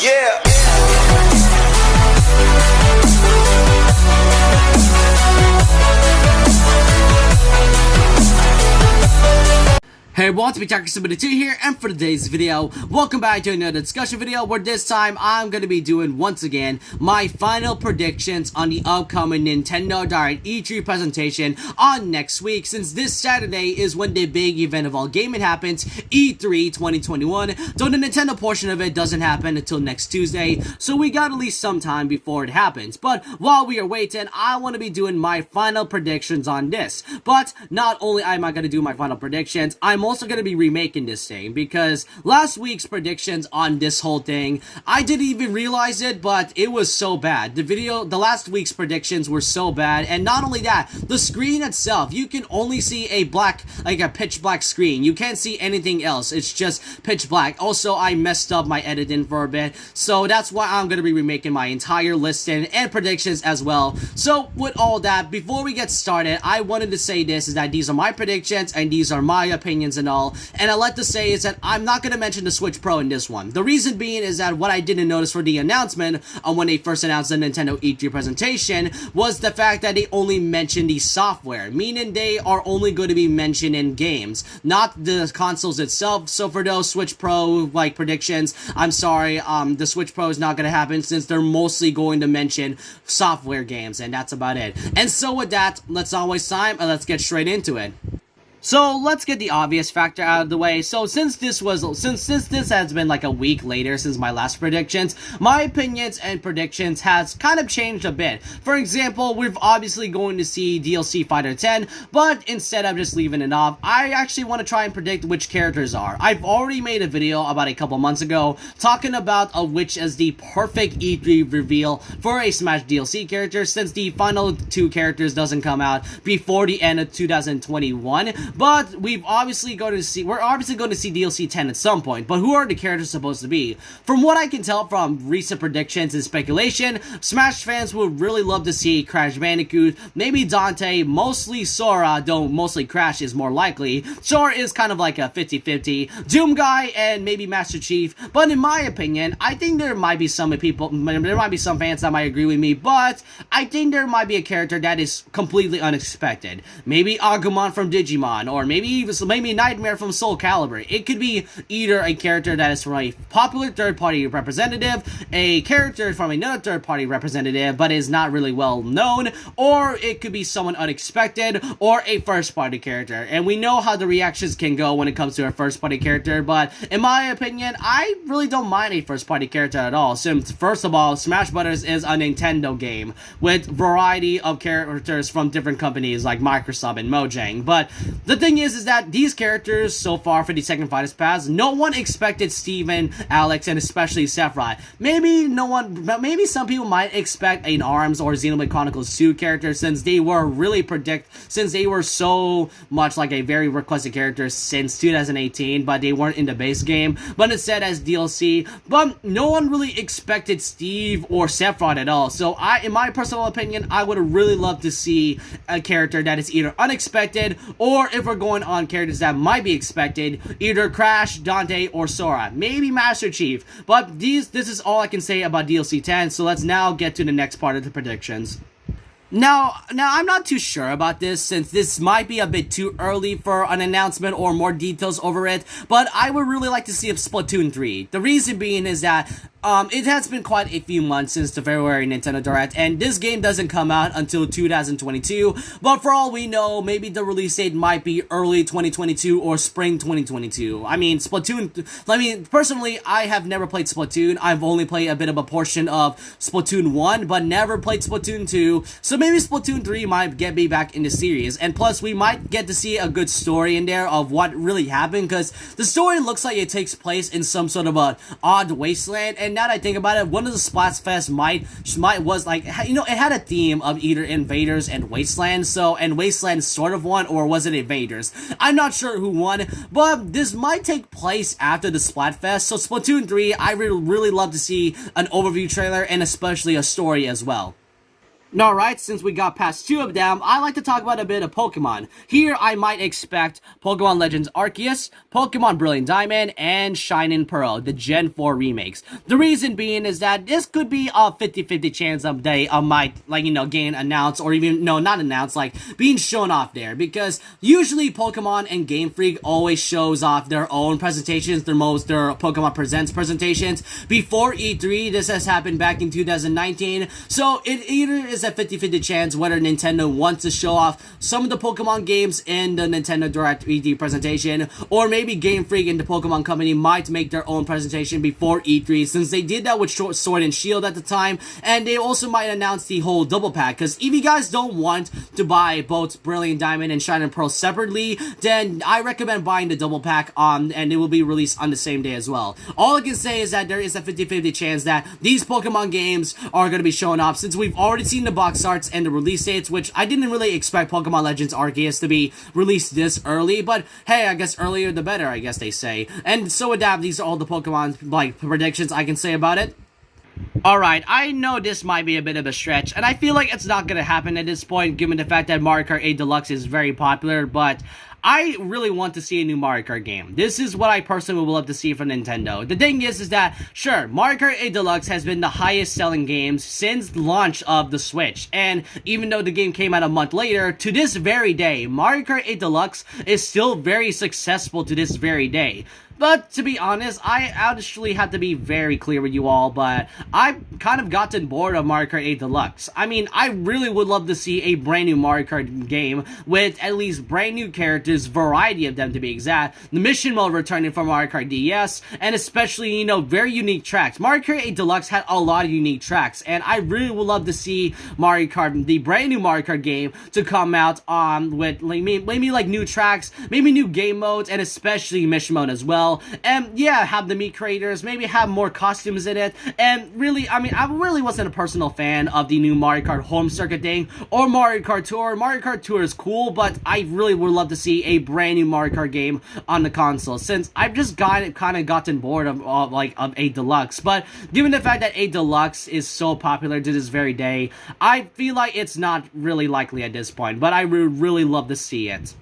Yeah. Hey everyone, it's me, Jacker72 here, and for today's video, welcome back to another discussion video where this time I'm going to be doing, once again, my final predictions on the upcoming Nintendo Direct E3 presentation on next week, since this Saturday is when the big event of all gaming happens, E3 2021, though the Nintendo portion of it doesn't happen until next Tuesday, so we got at least some time before it happens. But while we are waiting, I want to be doing my final predictions on this. But not only am I going to do my final predictions, I'm also going to be remaking this thing, because last week's predictions on this whole thing, I didn't even realize it, but it was so bad. The last week's predictions were so bad, and not only that, the screen itself, you can only see a black, like a pitch black screen. You can't see anything else. It's just pitch black. Also, I messed up my editing for a bit, so that's why I'm going to be remaking my entire listing and predictions as well. So with all that, before we get started, I wanted to say this, is that these are my predictions and these are my opinions and all, and I like to say is that I'm not going to mention the Switch Pro in this one. The reason being is that what I didn't notice for the announcement on when they first announced the Nintendo E3 presentation was the fact that they only mentioned the software, meaning they are only going to be mentioned in games, not the consoles itself. So for those Switch Pro like predictions, I'm sorry, the Switch Pro is not going to happen, since they're mostly going to mention software games, and that's about it. And so with that, let's not waste time and let's get straight into it. So let's get the obvious factor out of the way. So since this has been like a week later since my last predictions, my opinions and predictions has kind of changed a bit. For example, we're obviously going to see DLC Fighter 10, but instead of just leaving it off, I actually want to try and predict which characters are. I've already made a video about a couple months ago talking about which is the perfect E3 reveal for a Smash DLC character, since the final two characters doesn't come out before the end of 2021. But we're obviously going to see DLC 10 at some point. But who are the characters supposed to be? From what I can tell from recent predictions and speculation, Smash fans would really love to see Crash Bandicoot, maybe Dante, mostly Sora, though mostly Crash is more likely. Sora is kind of like a 50-50. Doom Guy and maybe Master Chief. But in my opinion, I think there might be some fans that might agree with me, but I think there might be a character that is completely unexpected. Maybe Agumon from Digimon, or maybe Nightmare from Soul Calibur. It could be either a character that is from a popular third-party representative, a character from another third-party representative but is not really well known, or it could be someone unexpected, or a first-party character. And we know how the reactions can go when it comes to a first-party character, but in my opinion, I really don't mind a first-party character at all, since first of all, Smash Bros. Is a Nintendo game with variety of characters from different companies like Microsoft and Mojang. But the thing is that these characters so far for the second Fighters Pass, no one expected Steven, Alex, and especially Sephiroth. Maybe some people might expect an ARMS or Xenoblade Chronicles 2 character, since they were so much like a very requested character since 2018, but they weren't in the base game, but instead as DLC. But no one really expected Steve or Sephiroth at all. So in my personal opinion, I would really love to see a character that is either unexpected, or if we're going on characters that might be expected, either Crash, Dante, or Sora. Maybe Master Chief. But this is all I can say about DLC 10, so let's now get to the next part of the predictions. Now, I'm not too sure about this, since this might be a bit too early for an announcement or more details over it, but I would really like to see Splatoon 3. The reason being is that it has been quite a few months since the February Nintendo Direct, and this game doesn't come out until 2022, but for all we know, maybe the release date might be early 2022 or spring 2022. Personally, I have never played Splatoon. I've only played a bit of a portion of Splatoon 1, but never played Splatoon 2, so maybe Splatoon 3 might get me back in the series, and plus we might get to see a good story in there of what really happened, because the story looks like it takes place in some sort of a odd wasteland. And now that I think about it, one of the Splatfest was like, you know, it had a theme of either invaders and wasteland, and wasteland sort of won, or was it invaders? I'm not sure who won, but this might take place after the Splatfest, so Splatoon 3, I would really love to see an overview trailer and especially a story as well. Alright, since we got past two of them, I like to talk about a bit of Pokemon. Here, I might expect Pokemon Legends Arceus, Pokemon Brilliant Diamond, and Shining Pearl, the Gen 4 remakes. The reason being is that this could be a 50-50 chance of they might, getting announced, or even, no, not announced, being shown off there, because usually Pokemon and Game Freak always shows off their own presentations, their Pokemon Presents presentations. Before E3, this has happened back in 2019, so it either is a 50-50 chance whether Nintendo wants to show off some of the Pokemon games in the Nintendo Direct E3 presentation, or maybe Game Freak and the Pokemon Company might make their own presentation before E3, since they did that with Sword and Shield at the time, and they also might announce the whole double pack, because if you guys don't want to buy both Brilliant Diamond and Shining Pearl separately, then I recommend buying the double pack and it will be released on the same day as well. All I can say is that there is a 50-50 chance that these Pokemon games are going to be showing off, since we've already seen the box arts and the release dates, which I didn't really expect Pokemon Legends Arceus to be released this early, but hey, I guess earlier the better, I guess they say. And so with that, these are all the Pokemon predictions I can say about it. Alright, I know this might be a bit of a stretch, and I feel like it's not gonna happen at this point, given the fact that Mario Kart 8 Deluxe is very popular, but I really want to see a new Mario Kart game. This is what I personally would love to see from Nintendo. The thing is that, sure, Mario Kart 8 Deluxe has been the highest selling game since launch of the Switch, and even though the game came out a month later, to this very day, Mario Kart 8 Deluxe is still very successful to this very day. But, to be honest, I actually have to be very clear with you all, but I've kind of gotten bored of Mario Kart 8 Deluxe. I mean, I really would love to see a brand new Mario Kart game with at least brand new characters, variety of them to be exact, the mission mode returning from Mario Kart DS, and especially, very unique tracks. Mario Kart 8 Deluxe had a lot of unique tracks, and I really would love to see Mario Kart, the brand new Mario Kart game, to come out with maybe new tracks, maybe new game modes, and especially mission mode as well. And yeah, have the meat creators, maybe have more costumes in it, and really, I mean, I really wasn't a personal fan of the new Mario Kart Home Circuit thing, or Mario Kart Tour. Mario Kart Tour is cool, but I really would love to see a brand new Mario Kart game on the console, since I've just kind of gotten bored of 8 Deluxe. But given the fact that 8 Deluxe is so popular to this very day, I feel like it's not really likely at this point, but I would really love to see it.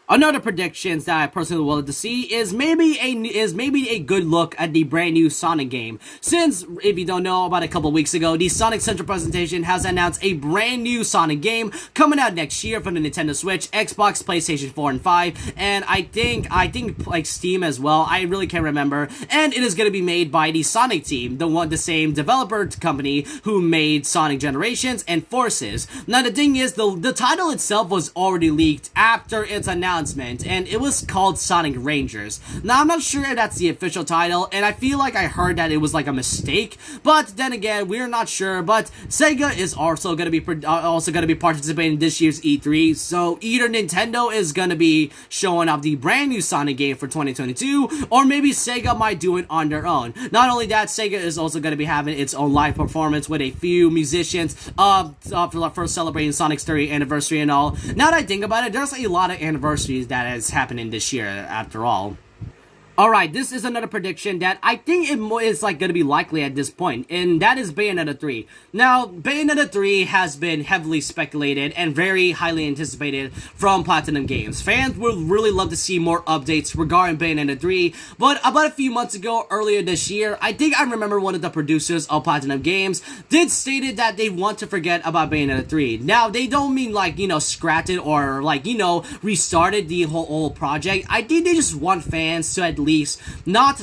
Another predictions that I personally would love to see is maybe a good look at the brand new Sonic game. Since, if you don't know, about a couple weeks ago, the Sonic Central presentation has announced a brand new Sonic game coming out next year for the Nintendo Switch, Xbox, PlayStation 4 and 5, and I think Steam as well. I really can't remember. And it is going to be made by the Sonic team, the same developer company who made Sonic Generations and Forces. Now the thing is, the title itself was already leaked after its announcement, and it was called Sonic Rangers. Now, I'm not sure if that's the official title, and I feel like I heard that it was like a mistake, but then again, we're not sure. But Sega is also going to be participating in this year's E3, so either Nintendo is going to be showing off the brand new Sonic game for 2022, or maybe Sega might do it on their own. Not only that, Sega is also going to be having its own live performance with a few musicians for celebrating Sonic's 30th anniversary and all. Now that I think about it, there's a lot of anniversaries that is happening this year after all. Alright, this is another prediction that I think it is going to be likely at this point, and that is Bayonetta 3. Now, Bayonetta 3 has been heavily speculated and very highly anticipated from Platinum Games. Fans would really love to see more updates regarding Bayonetta 3, but about a few months ago, earlier this year, I think I remember one of the producers of Platinum Games did stated that they want to forget about Bayonetta 3. Now, they don't mean scrapped it or restarted the whole project. I think they just want fans to at least not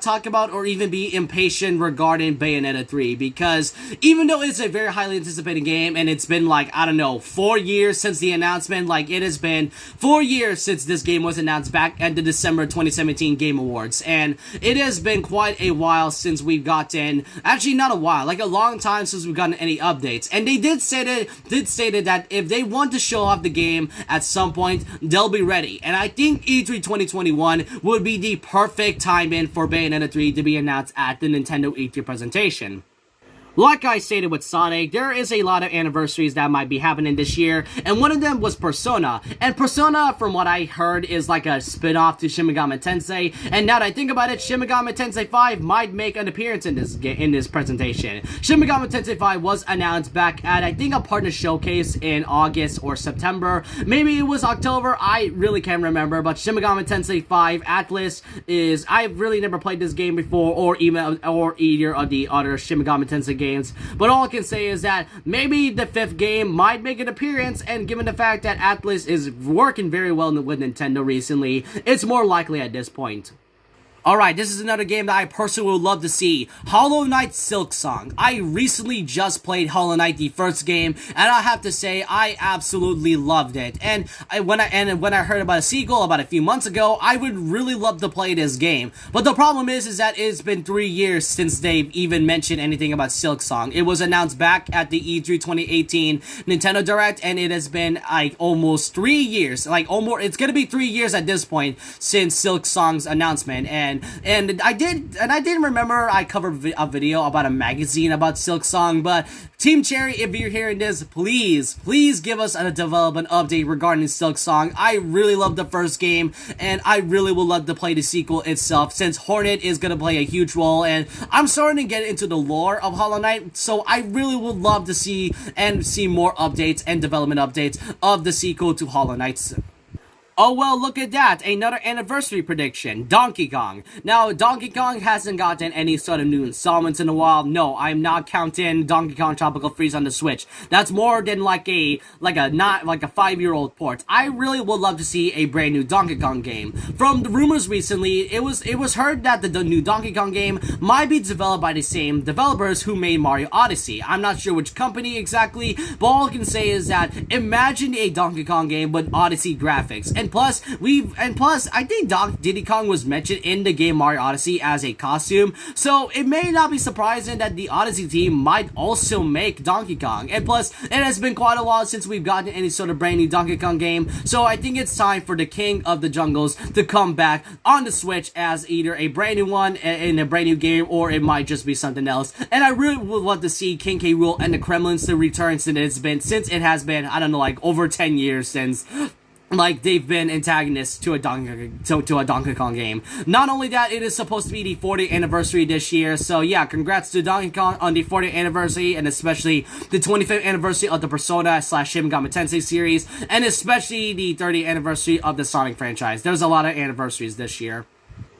talk about or even be impatient regarding Bayonetta 3, because even though it's a very highly anticipated game and it's been 4 years since the announcement, it has been 4 years since this game was announced back at the December 2017 Game Awards, and it has been quite a while since we've gotten, actually not a while, a long time since we've gotten any updates, and they did say that if they want to show off the game at some point, they'll be ready, and I think E3 2021 would be the perfect time in for Bayonetta 3 to be announced at the Nintendo E3 presentation. Like I stated with Sonic, there is a lot of anniversaries that might be happening this year, and one of them was Persona. And Persona, from what I heard, is like a spin-off to Shin Megami Tensei, and now that I think about it, Shin Megami Tensei 5 might make an appearance in this presentation. Shin Megami Tensei 5 was announced back at, I think, a partner showcase in August or September. Maybe it was October, I really can't remember, but Shin Megami Tensei 5 Atlas is, I've really never played this game before, or either of the other Shin Megami Tensei games. But all I can say is that maybe the 5th game might make an appearance, and given the fact that Atlas is working very well with Nintendo recently, it's more likely at this point. Alright, this is another game that I personally would love to see. Hollow Knight Silksong. I recently just played Hollow Knight, the first game, and I have to say, I absolutely loved it. And when I heard about a sequel about a few months ago, I would really love to play this game. But the problem is that it's been 3 years since they've even mentioned anything about Silksong. It was announced back at the E3 2018 Nintendo Direct, and it has been like almost 3 years. It's gonna be 3 years at this point since Silksong's announcement. And I did remember I covered a video about a magazine about Silksong, but Team Cherry, if you're hearing this, please give us a development update regarding Silksong. I really love the first game, and I really would love to play the sequel itself, since Hornet is going to play a huge role, and I'm starting to get into the lore of Hollow Knight, so I really would love to see more updates and development updates of the sequel to Hollow Knight. Oh well, look at that, another anniversary prediction, Donkey Kong. Now, Donkey Kong hasn't gotten any sort of new installments in a while. No, I'm not counting Donkey Kong Tropical Freeze on the Switch. That's more than like a 5-year-old port. I really would love to see a brand new Donkey Kong game. From the rumors recently, it was heard that the new Donkey Kong game might be developed by the same developers who made Mario Odyssey. I'm not sure which company exactly, but all I can say is that imagine a Donkey Kong game with Odyssey graphics. And plus, I think Diddy Kong was mentioned in the game Mario Odyssey as a costume, so it may not be surprising that the Odyssey team might also make Donkey Kong. And plus, it has been quite a while since we've gotten any sort of brand new Donkey Kong game, so I think it's time for the King of the Jungles to come back on the Switch as either a brand new one in a brand new game, or it might just be something else. And I really would love to see King K. Rool and the Kremlins to return, since it has been, I don't know, like over 10 years since they've been antagonists to a Donkey Kong game. Not only that, it is supposed to be the 40th anniversary this year, so yeah, congrats to Donkey Kong on the 40th anniversary, and especially the 25th anniversary of the Persona / Shin Megami Tensei series, and especially the 30th anniversary of the Sonic franchise. There's a lot of anniversaries this year.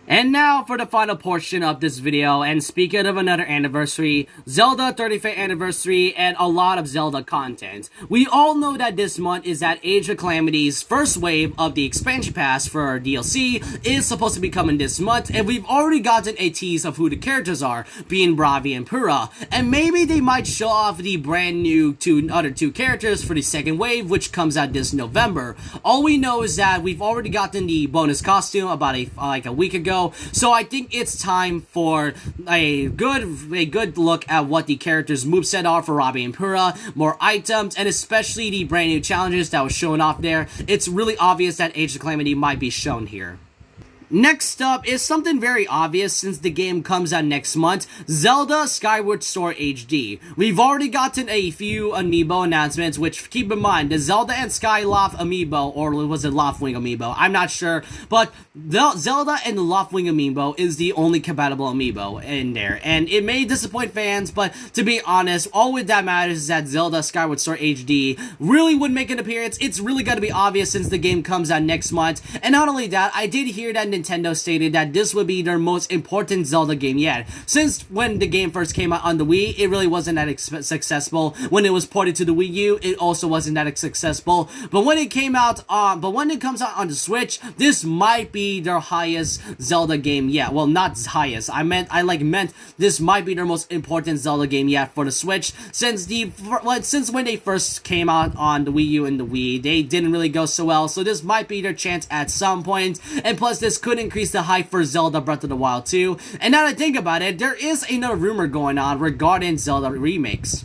And now for the final portion of this video, and speaking of another anniversary, Zelda 35th anniversary and a lot of Zelda content. We all know that this month is that Age of Calamity's first wave of the expansion pass for DLC is supposed to be coming this month, and we've already gotten a tease of who the characters are, being Bravi and Pura, and maybe they might show off the brand new other two characters for the second wave, which comes out this November. All we know is that we've already gotten the bonus costume about a week ago, so I think it's time for a good look at what the characters' moveset are for Robbie and Pura, more items, and especially the brand new challenges that was shown off there. It's really obvious that Age of Calamity might be shown here. Next up is something very obvious since the game comes out next month, Zelda Skyward Sword HD. We've already gotten a few amiibo announcements, which, keep in mind, the Zelda and Skyloft amiibo, or was it Loftwing amiibo? I'm not sure, but the Zelda and the Loftwing amiibo is the only compatible amiibo in there, and it may disappoint fans, but to be honest, all that matters is that Zelda Skyward Sword HD really would make an appearance. It's really gotta be obvious since the game comes out next month, and not only that, I did hear that Nintendo stated that this would be their most important Zelda game yet. Since when the game first came out on the Wii, it really wasn't that successful. When it was ported to the Wii U, it also wasn't that successful. But when it comes out on the Switch, this might be their highest Zelda game yet. Well, not highest. I meant this might be their most important Zelda game yet for the Switch. Since when they first came out on the Wii U and the Wii, they didn't really go so well. So this might be their chance at some point. And plus, this could increase the hype for Zelda Breath of the Wild 2. And now that I think about it, there is another rumor going on regarding Zelda remakes.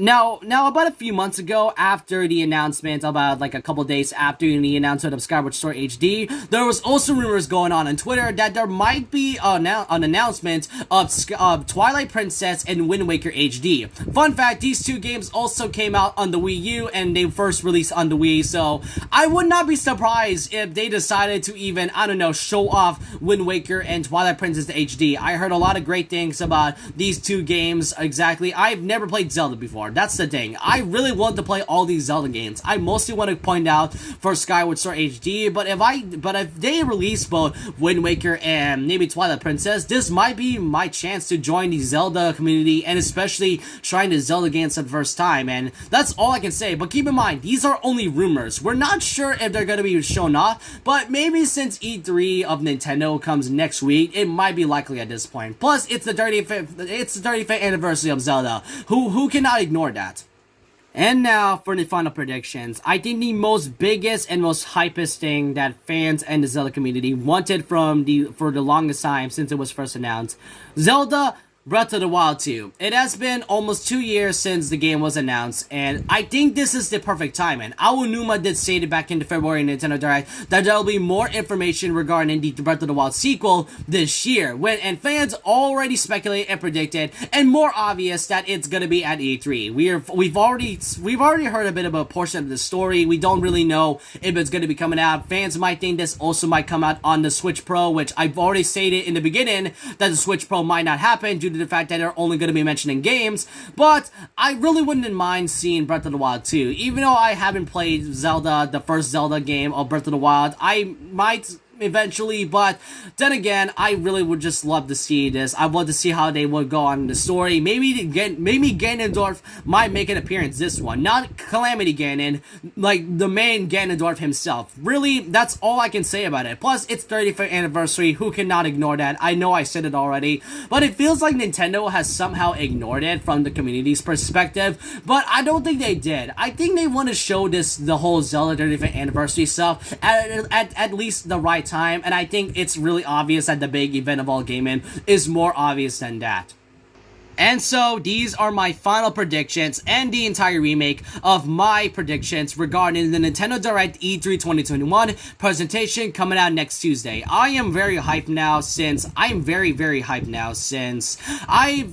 Now, about a few months ago, after the announcement, about like a couple days after the announcement of Skyward Sword HD, there was also rumors going on Twitter that there might be an announcement of Twilight Princess and Wind Waker HD. Fun fact, these two games also came out on the Wii U, and they first released on the Wii, so I would not be surprised if they decided to even, I don't know, show off Wind Waker and Twilight Princess HD. I heard a lot of great things about these two games. Exactly, I've never played Zelda before. That's the thing. I really want to play all these Zelda games. I mostly want to point out for Skyward Sword HD, but if they release both Wind Waker and maybe Twilight Princess, this might be my chance to join the Zelda community, and especially trying the Zelda games for the first time, and that's all I can say. But keep in mind, these are only rumors. We're not sure if they're going to be shown off, but maybe since E3 of Nintendo comes next week, it might be likely at this point. Plus, it's the 35th anniversary of Zelda. Who cannot ignore that? And now for the final predictions. I think the most biggest and most hypest thing that fans and the Zelda community wanted for the longest time since it was first announced, Zelda Breath of the Wild 2. It has been almost 2 years since the game was announced, and I think this is the perfect time. And Aonuma did say it back in the February Nintendo Direct that there will be more information regarding the Breath of the Wild sequel this year, and fans already speculated and predicted, and more obvious that it's gonna be at E3. We've already heard a bit of a portion of the story. We don't really know if it's gonna be coming out. Fans might think this also might come out on the Switch Pro, which I've already stated in the beginning that the Switch Pro might not happen due to the fact that they're only going to be mentioning games, but I really wouldn't mind seeing Breath of the Wild 2. Even though I haven't played Zelda, the first Zelda game of Breath of the Wild, I might eventually, but then again, I really would just love to see this. I want to see how they would go on the story. Maybe Ganondorf might make an appearance this one. Not Calamity Ganon, like the main Ganondorf himself. Really, that's all I can say about it. Plus, it's 35th anniversary. Who cannot ignore that? I know I said it already, but it feels like Nintendo has somehow ignored it from the community's perspective, but I don't think they did. I think they want to show the whole Zelda 35th anniversary stuff at least the right time, and I think it's really obvious that the big event of all gaming is more obvious than that. And so, these are my final predictions and the entire remake of my predictions regarding the Nintendo Direct E3 2021 presentation coming out next Tuesday. I am very hyped now since I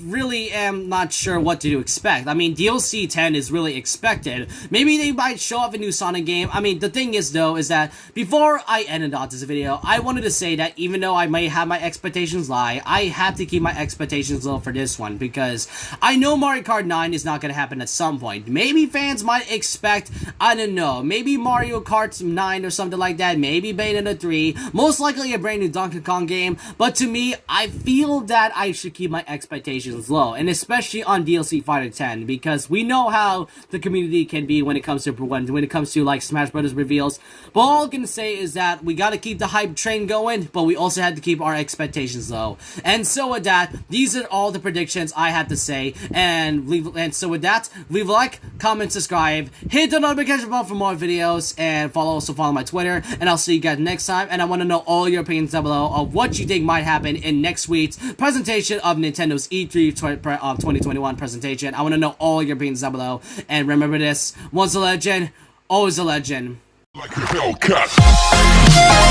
really am not sure what to expect. I mean, DLC 10 is really expected. Maybe they might show off a new Sonic game. I mean, the thing is though, is that before I ended off this video, I wanted to say that even though I may have my expectations high, I have to keep my expectations low for this one, because I know Mario Kart 9 is not going to happen at some point. Maybe fans might expect, I don't know, maybe Mario Kart 9 or something like that, maybe Bayonetta 3, most likely a brand new Donkey Kong game, but to me, I feel that I should keep my expectations low, and especially on DLC Fighter 10, because we know how the community can be when it comes to like Smash Brothers reveals. But all I can say is that we got to keep the hype train going, but we also had to keep our expectations low. And so with that, these are all the predictions I had to say, and so with that, leave a like, comment, subscribe, hit the notification bell for more videos, and also follow my Twitter, and I'll see you guys next time. And I want to know all your opinions down below of what you think might happen in next week's presentation of Nintendo's E3 2021 presentation. I want to know all your opinions down below, and remember this: once a legend, always a legend. Like a Hellcat.